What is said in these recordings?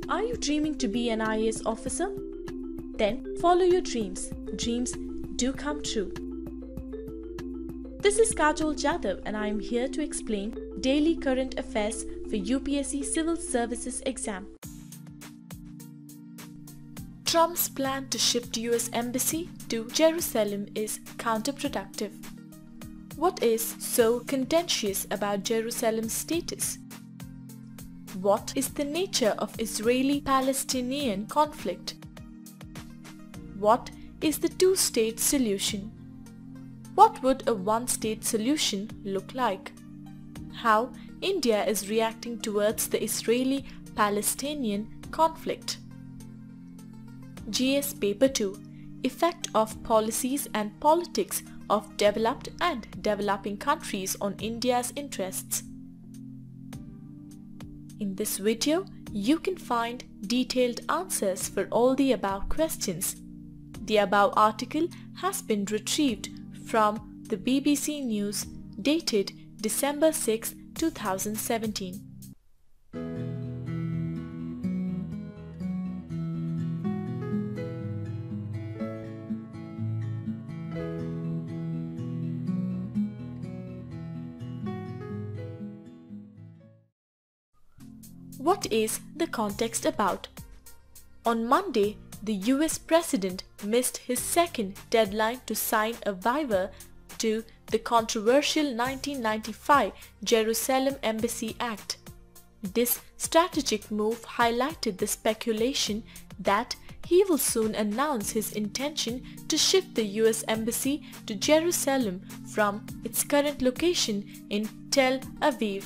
Are you dreaming to be an IAS officer? Then follow your dreams. Dreams do come true. This is Kajol Jadhav and I am here to explain daily current affairs for UPSC Civil Services exam. Trump's plan to shift US Embassy to Jerusalem is counterproductive. What is so contentious about Jerusalem's status? What is the nature of Israeli-Palestinian conflict? What is the two-state solution? What would a one-state solution look like? How India is reacting towards the Israeli-Palestinian conflict. GS Paper 2: Effect of Policies and Politics of Developed and Developing Countries on India's Interests. In this video, you can find detailed answers for all the above questions. The above article has been retrieved from the BBC News dated December 6, 2017. What is the context about? On Monday, the US President missed his second deadline to sign a waiver to the controversial 1995 Jerusalem Embassy Act. This strategic move highlighted the speculation that he will soon announce his intention to shift the US Embassy to Jerusalem from its current location in Tel Aviv.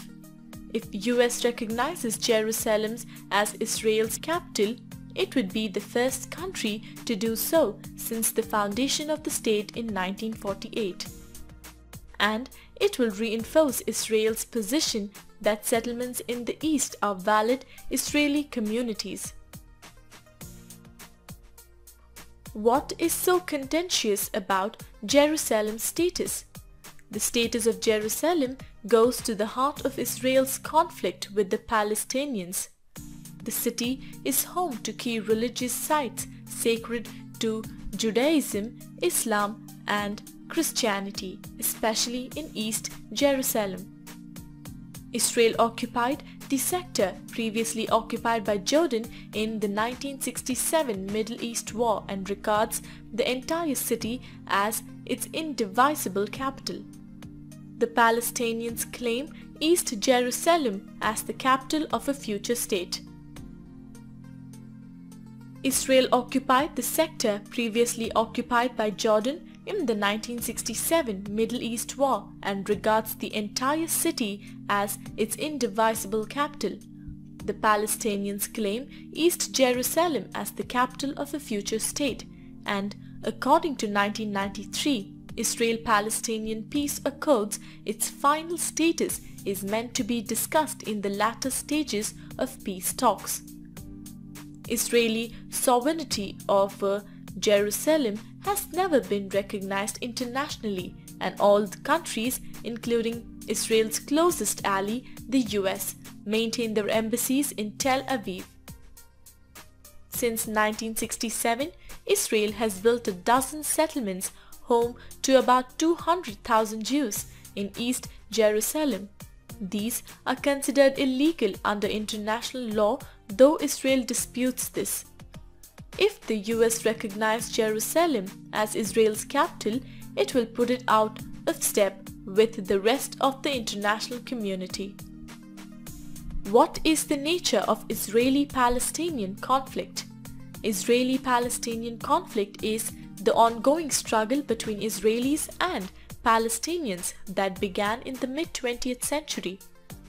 If US recognizes Jerusalem as Israel's capital, it would be the first country to do so since the foundation of the state in 1948. And it will reinforce Israel's position that settlements in the east are valid Israeli communities. What is so contentious about Jerusalem's status? The status of Jerusalem goes to the heart of Israel's conflict with the Palestinians. The city is home to key religious sites sacred to Judaism, Islam and Christianity, especially in East Jerusalem. Israel occupied the sector previously occupied by Jordan in the 1967 Middle East War and regards the entire city as its indivisible capital. The Palestinians claim East Jerusalem as the capital of a future state. Israel occupied the sector previously occupied by Jordan in the 1967 Middle East War and regards the entire city as its indivisible capital. The Palestinians claim East Jerusalem as the capital of a future state, and according to 1993 Israel-Palestinian peace accords, its final status is meant to be discussed in the latter stages of peace talks. Israeli sovereignty over Jerusalem has never been recognized internationally, and all the countries, including Israel's closest ally, the US, maintain their embassies in Tel Aviv. Since 1967, Israel has built a dozen settlements home to about 200,000 Jews in East Jerusalem. These are considered illegal under international law, though Israel disputes this. If the US recognizes Jerusalem as Israel's capital, it will put it out of step with the rest of the international community. What is the nature of Israeli-Palestinian conflict? Israeli-Palestinian conflict is the ongoing struggle between Israelis and Palestinians that began in the mid-20th century.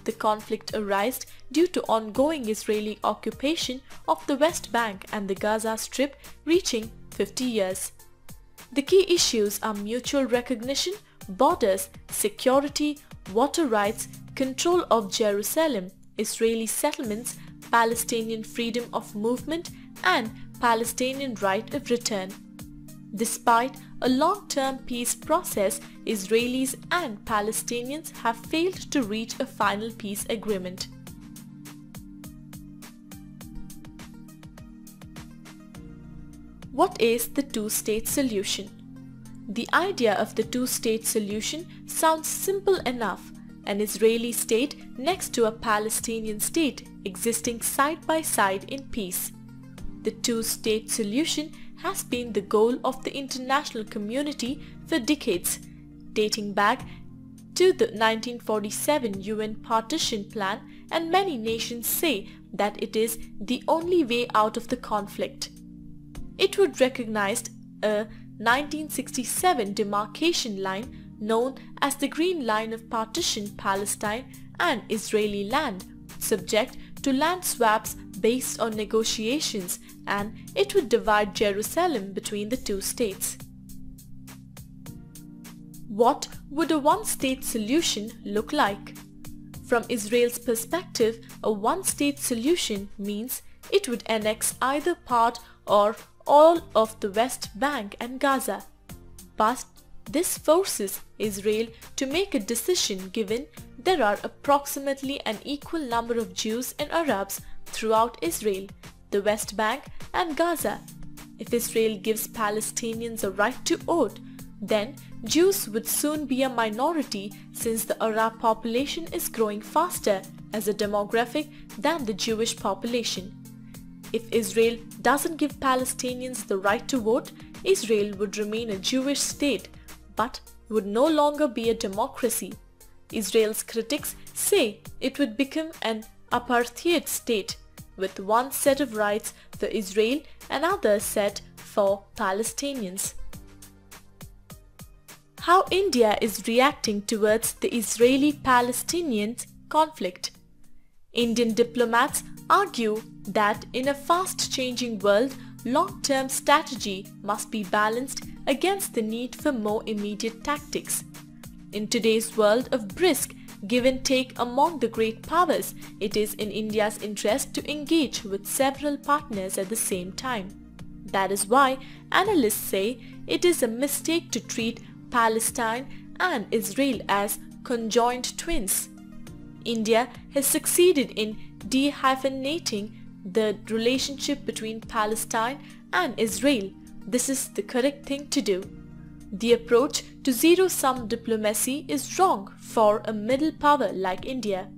The conflict arose due to ongoing Israeli occupation of the West Bank and the Gaza Strip reaching 50 years. The key issues are mutual recognition, borders, security, water rights, control of Jerusalem, Israeli settlements, Palestinian freedom of movement, and Palestinian right of return. Despite a long-term peace process, Israelis and Palestinians have failed to reach a final peace agreement. What is the two-state solution? The idea of the two-state solution sounds simple enough. An Israeli state next to a Palestinian state existing side by side in peace. The two-state solution has been the goal of the international community for decades, dating back to the 1947 UN partition plan, and many nations say that it is the only way out of the conflict. It would recognize a 1967 demarcation line known as the Green Line of Partition Palestine and Israeli land, subject to land swaps based on negotiations, and it would divide Jerusalem between the two states. What would a one-state solution look like? From Israel's perspective, a one-state solution means it would annex either part or all of the West Bank and Gaza. But this forces Israel to make a decision given there are approximately an equal number of Jews and Arabs throughout Israel, the West Bank and Gaza. If Israel gives Palestinians a right to vote, then Jews would soon be a minority since the Arab population is growing faster as a demographic than the Jewish population. If Israel doesn't give Palestinians the right to vote, Israel would remain a Jewish state but would no longer be a democracy. Israel's critics say it would become an apartheid state with one set of rights for Israel and another set for Palestinians. How India is reacting towards the Israeli-Palestinian conflict. Indian diplomats argue that in a fast-changing world, long-term strategy must be balanced against the need for more immediate tactics. In today's world of brisk give and take among the great powers, it is in India's interest to engage with several partners at the same time. That is why analysts say it is a mistake to treat Palestine and Israel as conjoined twins. India has succeeded in dehyphenating the relationship between Palestine and Israel. This is the correct thing to do. The approach to zero-sum diplomacy is wrong for a middle power like India.